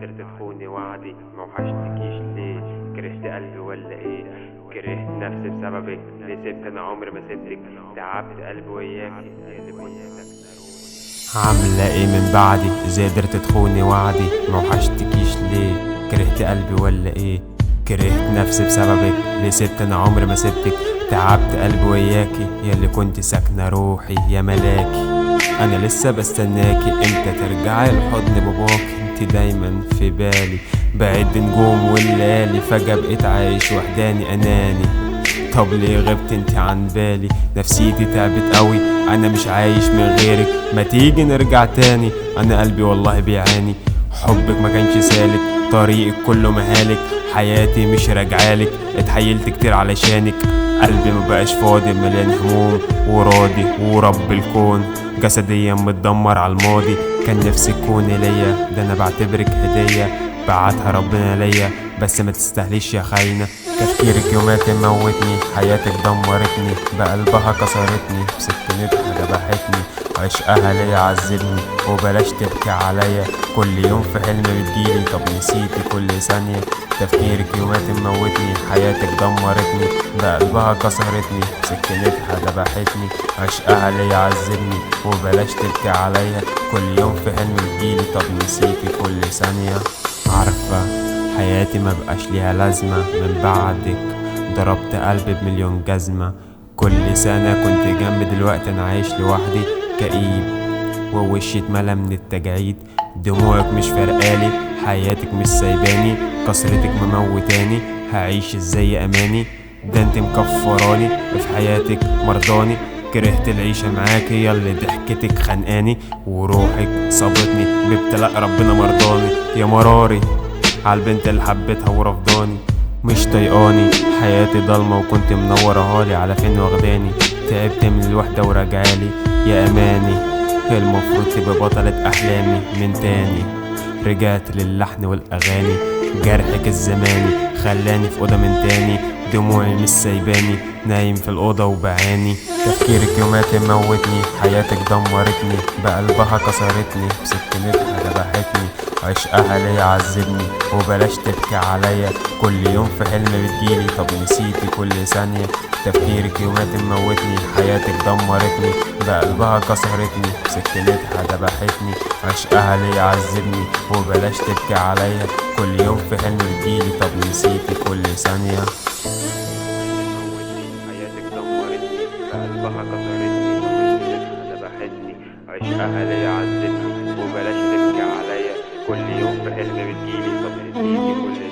قدرت تخوني وعدي ما وحشتكيش ليه؟ كرهت قلبي ولا ايه؟ كرهت نفسي بسببك ليه سبت انا عمري ما سبتك تعبت قلبي وياكي يا اللي كنت ساكنة روحي. عاملة ايه من بعدي ازاي قدرت تخوني وعدي ما وحشتكيش ليه؟ كرهت قلبي ولا ايه؟ كرهت نفسي بسببك ليه سبت انا عمري ما سبتك تعبت قلبي وياكي يا اللي كنت ساكنة روحي يا ملاكي. انا لسه بستناكي امتى ترجعي لحضن باباكي انت دايما في بالي بعد نجوم والليالي فجأة بقيت عايش وحداني اناني. طب ليه غبت انت عن بالي نفسيتي تعبت قوي انا مش عايش من غيرك ما تيجي نرجع تاني انا قلبي والله بيعاني. حبك ما كانش سالك طريقك كله مهالك حياتي مش راجعالك اتحيلت كتير علشانك قلبي مبقاش فاضي مليان هموم وراضي ورب الكون جسديا متدمر على الماضي كان نفسي تكوني ليا ده انا بعتبرك هدية بعتها ربنا ليا بس ما تستاهليش يا خاينة. تفكيرك يومات موتني حياتك دمرتني بقلبها كسرتني بسكنتها ذبحتني عشقها ليا عذبني وبلاش تبكي عليا كل يوم في حلم بتجيلي طب نسيتي كل ثانية. تفكيرك يومات موتني حياتك دمرتني بقلبها كسرتني بسكنتها ذبحتني عشقها ليا عذبني وبلاش تبكي عليا كل يوم في حلم بتجيلي طب نسيتي كل ثانية. عارفة حياتي ما بقاش ليها لازمة من بعدك ضربت قلبي بمليون جزمة كل سنة كنت جنبي دلوقتي انا عايش لوحدي كئيب ووشي اتملى من التجاعيد دموعك مش فارقالي حياتك مش سايباني كسرتك مموتاني هعيش ازاي يا اماني ده انت مكفراني في حياتك مرضاني كرهت العيشة معاكي ياللي ضحكتك خانقاني وروحك صابتني بابتلاء ربنا مرضاني يا مراري عالبنت اللي حبيتها ورفضاني مش طيقاني حياتي ضلمة وكنت منورهالي على فين واخداني تعبت من الوحدة وراجعالي يا اماني المفروض تبقى بطلة احلامي من تاني رجعت للحن والاغاني جرحك الزماني خلاني في اوضه من تاني دموعي مش سايباني نايم في الاوضه وبعاني. تفكيرك يومات موتني حياتك دمرتني بقلبها كسرتني بسكنتها ذبحتني عشقها ليا عذبني وبلاش تبكي عليا كل يوم في حلم بتجيلي طب نسيتي كل ثانية. تفكيرك يومات موتني حياتك دمرتني بقلبها كسرتني بسكنتها ذبحتني عشقها ليا عذبني وبلاش تبكي عليا كل يوم في حلم بتجيلي طب نسيتي كل ثانية. حياتك دمرتني بقلبها كسرتني بسكنتها ذبحتني عشقها ليا عذبني وبلاش تبكي عليا كل يوم في حلم بتجيلي طب نسيتي كل